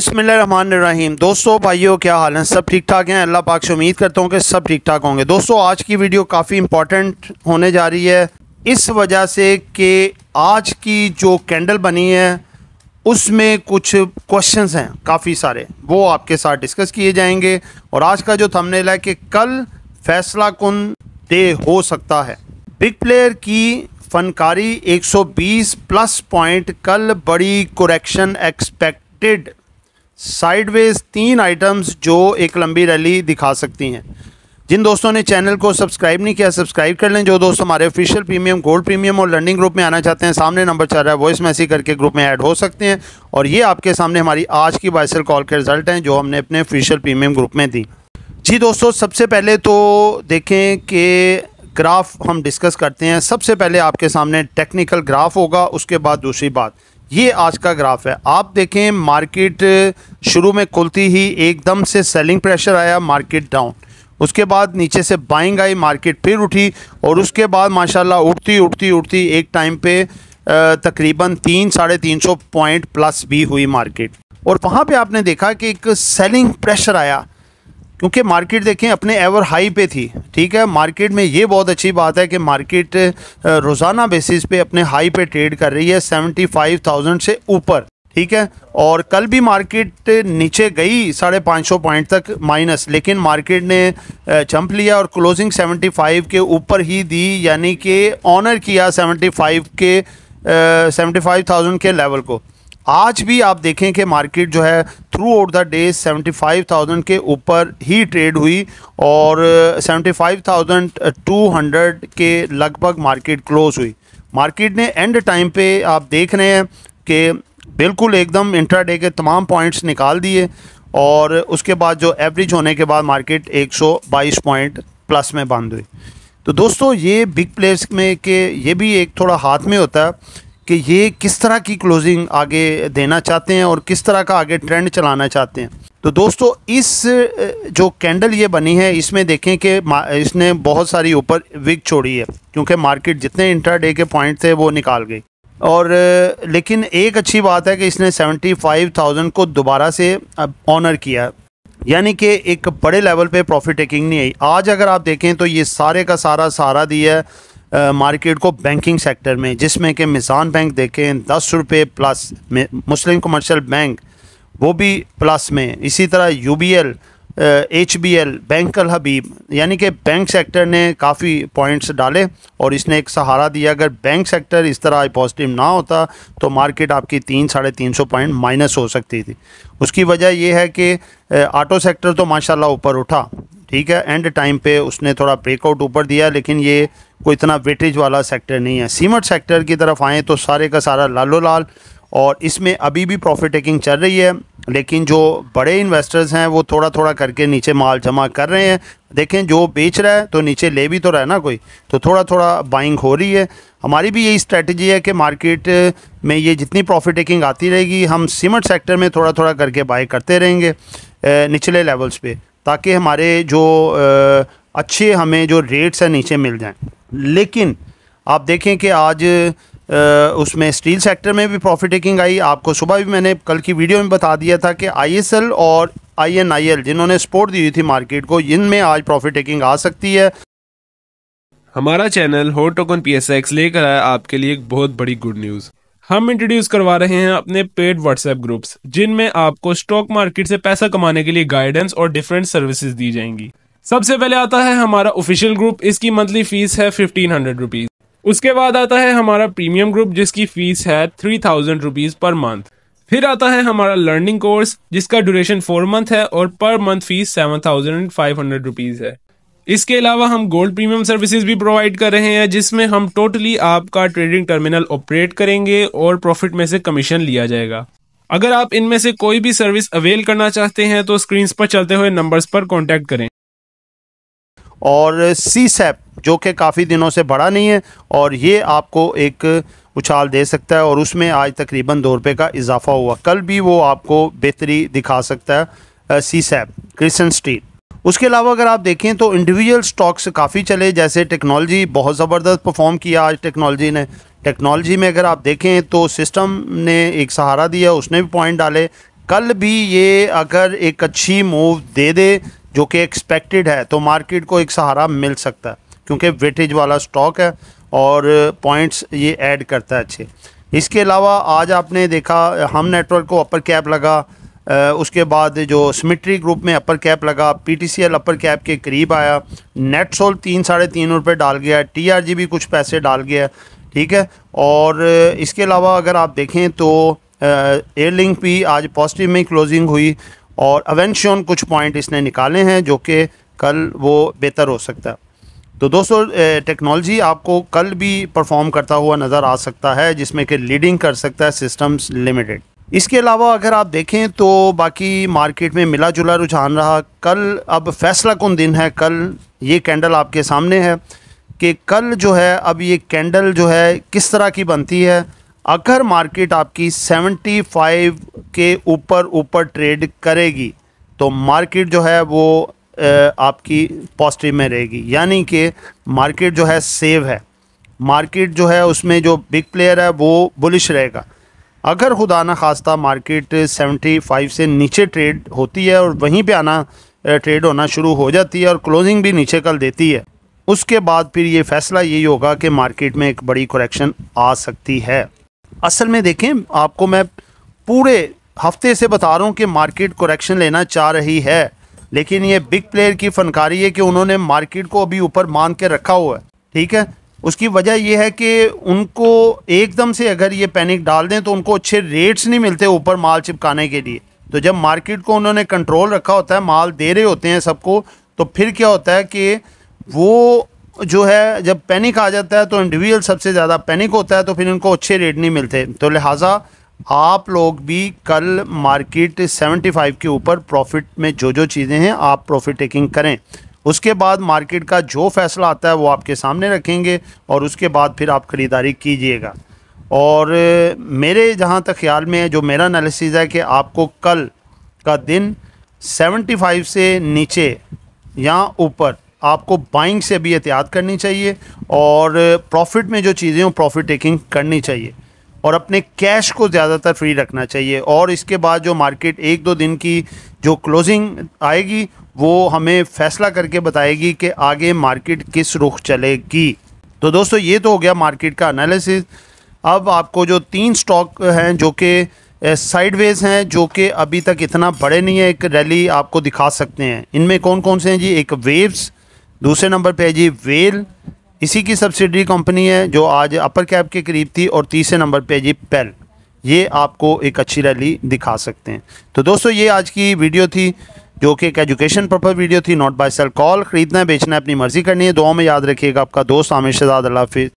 बिस्मिल्लाहिर्रहमानिर्रहीम। दोस्तों भाइयों, क्या हाल है? सब ठीक ठाक हैं? अल्लाह पाक से उम्मीद करता हूँ कि सब ठीक ठाक होंगे। दोस्तों, आज की वीडियो काफ़ी इम्पोर्टेंट होने जा रही है इस वजह से कि आज की जो कैंडल बनी है उसमें कुछ क्वेश्चंस हैं काफ़ी सारे, वो आपके साथ डिस्कस किए जाएंगे। और आज का जो थंबनेल है कि कल फैसला कुन डे हो सकता है। बिग प्लेयर की फनकारी 120 प्लस पॉइंट, कल बड़ी करेक्शन एक्सपेक्टेड, साइडवेज 3 आइटम्स जो एक लंबी रैली दिखा सकती हैं। जिन दोस्तों ने चैनल को सब्सक्राइब नहीं किया सब्सक्राइब कर लें। जो दोस्त हमारे ऑफिशियल प्रीमियम, गोल्ड प्रीमियम और लर्निंग ग्रुप में आना चाहते हैं, सामने नंबर चल रहा है, वॉइस मैसेज करके ग्रुप में ऐड हो सकते हैं। और ये आपके सामने हमारी आज की बाइसेल कॉल के रिजल्ट हैं जो हमने अपने ऑफिशियल प्रीमियम ग्रुप में दी। जी दोस्तों, सबसे पहले तो देखें कि ग्राफ हम डिस्कस करते हैं। सबसे पहले आपके सामने टेक्निकल ग्राफ होगा, उसके बाद दूसरी बात, ये आज का ग्राफ है। आप देखें, मार्केट शुरू में खुलती ही एकदम से सेलिंग प्रेशर आया, मार्केट डाउन, उसके बाद नीचे से बाइंग आई, मार्केट फिर उठी और उसके बाद माशाल्लाह उठती उठती उठती एक टाइम पे तकरीबन 300-350 पॉइंट प्लस भी हुई मार्केट। और वहाँ पे आपने देखा कि एक सेलिंग प्रेशर आया क्योंकि मार्केट देखें अपने एवर हाई पे थी। ठीक है, मार्केट में ये बहुत अच्छी बात है कि मार्केट रोज़ाना बेसिस पे अपने हाई पे ट्रेड कर रही है 75,000 से ऊपर। ठीक है, और कल भी मार्केट नीचे गई 550 पॉइंट तक माइनस, लेकिन मार्केट ने जंप लिया और क्लोजिंग 75 के ऊपर ही दी, यानी कि ऑनर किया 75,000 के लेवल को। आज भी आप देखें कि मार्केट जो है थ्रू आउट द डे 75,000 के ऊपर ही ट्रेड हुई और 75,200 के लगभग मार्केट क्लोज हुई। मार्केट ने एंड टाइम पे आप देख रहे हैं कि बिल्कुल एकदम इंट्राडे के तमाम पॉइंट्स निकाल दिए और उसके बाद जो एवरेज होने के बाद मार्केट 122 पॉइंट प्लस में बंद हुई। तो दोस्तों, ये बिग प्लेयर्स में कि ये भी एक थोड़ा हाथ में होता है कि ये किस तरह की क्लोजिंग आगे देना चाहते हैं और किस तरह का आगे ट्रेंड चलाना चाहते हैं। तो दोस्तों, इस जो कैंडल ये बनी है इसमें देखें कि इसने बहुत सारी ऊपर विक छोड़ी है क्योंकि मार्केट जितने इंट्राडे के पॉइंट थे वो निकाल गई। और लेकिन एक अच्छी बात है कि इसने 75,000 को दोबारा से ऑनर किया, यानी कि एक बड़े लेवल पे प्रॉफिट टेकिंग नहीं आई। आज अगर आप देखें तो ये सारे का सारा सहारा दिया है मार्केट को बैंकिंग सेक्टर में, जिसमें कि मिज़ान बैंक देखें 10 रुपये प्लस, मुस्लिम कमर्शियल बैंक वो भी प्लस में, इसी तरह UBL, HBL, बैंक अल हबीब, यानी कि बैंक सेक्टर ने काफ़ी पॉइंट्स डाले और इसने एक सहारा दिया। अगर बैंक सेक्टर इस तरह पॉजिटिव ना होता तो मार्केट आपकी 300-350 पॉइंट माइनस हो सकती थी। उसकी वजह यह है कि ऑटो सेक्टर तो माशाल्लाह ऊपर उठा, ठीक है, एंड टाइम पे उसने थोड़ा ब्रेकआउट ऊपर दिया, लेकिन ये कोई इतना वेटेज वाला सेक्टर नहीं है। सीमेंट सेक्टर की तरफ आएँ तो सारे का सारा लालो लाल, और इसमें अभी भी प्रॉफिट टेकिंग चल रही है, लेकिन जो बड़े इन्वेस्टर्स हैं वो थोड़ा थोड़ा करके नीचे माल जमा कर रहे हैं। देखें, जो बेच रहा है तो नीचे ले भी तो रहा है ना कोई, तो थोड़ा थोड़ा बाइंग हो रही है। हमारी भी यही स्ट्रेटजी है कि मार्केट में ये जितनी प्रॉफिट टेकिंग आती रहेगी हम सीमेंट सेक्टर में थोड़ा थोड़ा करके बाई करते रहेंगे निचले लेवल्स पे, ताकि हमारे जो अच्छे हमें जो रेट्स हैं नीचे मिल जाएं। लेकिन आप देखें कि आज उसमें स्टील सेक्टर में भी प्रॉफिट टेकिंग आई। आपको सुबह भी मैंने कल की वीडियो में बता दिया था कि ISL और INIL जिन्होंने सपोर्ट दी हुई थी मार्केट को, इनमें आज प्रॉफिट टेकिंग आ सकती है। हमारा चैनल हॉट टोकन PSX लेकर आया आपके लिए एक बहुत बड़ी गुड न्यूज़। हम इंट्रोड्यूस करवा रहे हैं अपने पेड व्हाट्सएप ग्रुप्स, जिनमें आपको स्टॉक मार्केट से पैसा कमाने के लिए गाइडेंस और डिफरेंट सर्विसेज दी जाएंगी। सबसे पहले आता है हमारा ऑफिशियल ग्रुप, इसकी मंथली फीस है 1500 रुपीज़। उसके बाद आता है हमारा प्रीमियम ग्रुप जिसकी फीस है 3000 रुपीज़ पर मंथ। फिर आता है हमारा लर्निंग कोर्स जिसका ड्यूरेशन 4 मंथ है और पर मंथ फीस 7500 रुपीज़ है। इसके अलावा हम गोल्ड प्रीमियम सर्विसेज भी प्रोवाइड कर रहे हैं, जिसमें हम टोटली आपका ट्रेडिंग टर्मिनल ऑपरेट करेंगे और प्रॉफिट में से कमीशन लिया जाएगा। अगर आप इनमें से कोई भी सर्विस अवेल करना चाहते हैं तो स्क्रीन पर चलते हुए नंबर्स पर कॉन्टैक्ट करें। और CSAP जो कि काफ़ी दिनों से बढ़ा नहीं है और ये आपको एक उछाल दे सकता है, और उसमें आज तकरीबन 2 रुपये का इजाफा हुआ। कल भी वो आपको बेहतरी दिखा सकता है CSAP, क्रिस्टन स्टील। उसके अलावा अगर आप देखें तो इंडिविजुअल स्टॉक्स काफ़ी चले, जैसे टेक्नोलॉजी बहुत ज़बरदस्त परफॉर्म किया आज टेक्नोलॉजी ने। टेक्नोलॉजी में अगर आप देखें तो सिस्टम ने एक सहारा दिया, उसने भी पॉइंट डाले, कल भी ये अगर एक अच्छी मूव दे दे जो कि एक्सपेक्टेड है तो मार्केट को एक सहारा मिल सकता है, क्योंकि वेटेज वाला स्टॉक है और पॉइंट्स ये ऐड करता है अच्छे। इसके अलावा आज आपने देखा हम नेटवर्क को अपर कैप लगा, उसके बाद जो सिमेट्री ग्रुप में अपर कैप लगा, पीटीसीएल अपर कैप के करीब आया, नेटसोल 3-3.5 रुपये डाल गया, टीआरजी भी कुछ पैसे डाल गया, ठीक है। और इसके अलावा अगर आप देखें तो एयरलिंक भी आज पॉजिटिव में क्लोजिंग हुई और अवेंशन कुछ पॉइंट इसने निकाले हैं जो कि कल वो बेहतर हो सकता है। तो दोस्तों टेक्नोलॉजी आपको कल भी परफॉर्म करता हुआ नज़र आ सकता है, जिसमें कि लीडिंग कर सकता है सिस्टम्स लिमिटेड। इसके अलावा अगर आप देखें तो बाकी मार्केट में मिला जुला रुझान रहा। कल अब फैसला कुन दिन है, कल ये कैंडल आपके सामने है कि कल जो है अब ये कैंडल जो है किस तरह की बनती है। अगर मार्केट आपकी 75 के ऊपर ट्रेड करेगी तो मार्केट जो है वो आपकी पॉजिटिव में रहेगी, यानी कि मार्केट जो है सेव है, मार्केट जो है उसमें जो बिग प्लेयर है वो बुलिश रहेगा। अगर खुदा ना खास्ता मार्केट 75 से नीचे ट्रेड होती है और वहीं पे आना ट्रेड होना शुरू हो जाती है और क्लोजिंग भी नीचे कल देती है, उसके बाद फिर ये फैसला यही होगा कि मार्केट में एक बड़ी करेक्शन आ सकती है। असल में देखें, आपको मैं पूरे हफ्ते से बता रहा हूँ कि मार्केट करेक्शन लेना चाह रही है, लेकिन ये बिग प्लेयर की फनकारी है कि उन्होंने मार्केट को अभी ऊपर मान के रखा हुआ है, ठीक है। उसकी वजह यह है कि उनको एकदम से अगर ये पैनिक डाल दें तो उनको अच्छे रेट्स नहीं मिलते ऊपर माल चिपकाने के लिए। तो जब मार्केट को उन्होंने कंट्रोल रखा होता है, माल दे रहे होते हैं सबको, तो फिर क्या होता है कि वो जो है जब पैनिक आ जाता है तो इंडिविजुअल सबसे ज़्यादा पैनिक होता है, तो फिर उनको अच्छे रेट नहीं मिलते। तो लिहाजा आप लोग भी कल मार्केट 75 के ऊपर प्रॉफिट में जो चीज़ें हैं आप प्रॉफिट टेकिंग करें। उसके बाद मार्केट का जो फैसला आता है वो आपके सामने रखेंगे और उसके बाद फिर आप ख़रीदारी कीजिएगा। और मेरे जहाँ तक ख्याल में जो मेरा एनालिसिस है कि आपको कल का दिन 75 से नीचे या ऊपर आपको बाइंग से भी एहतियात करनी चाहिए और प्रॉफिट में जो चीज़ें हो प्रॉफिट टेकिंग करनी चाहिए और अपने कैश को ज़्यादातर फ्री रखना चाहिए। और इसके बाद जो मार्केट 1-2 दिन की जो क्लोजिंग आएगी वो हमें फैसला करके बताएगी कि आगे मार्केट किस रुख चलेगी। तो दोस्तों ये तो हो गया मार्केट का एनालिसिस। अब आपको जो 3 स्टॉक हैं जो कि साइडवेज हैं, जो कि अभी तक इतना बड़े नहीं है, एक रैली आपको दिखा सकते हैं। इनमें कौन कौन से हैं जी? एक वेव्स, दूसरे नंबर पे है जी वेल, इसी की सब्सिडरी कंपनी है जो आज अपर कैप के करीब थी, और तीसरे नंबर पे जी पेल। ये आपको एक अच्छी रैली दिखा सकते हैं। तो दोस्तों ये आज की वीडियो थी जो कि एक एजुकेशन पर्पज वीडियो थी, नॉट बाय सेल कॉल। ख़रीदना है बेचना है अपनी मर्ज़ी करनी है। दुआ में याद रखिएगा। आपका दोस्त आमिर शहजाद। अल्लाह हाफिज़।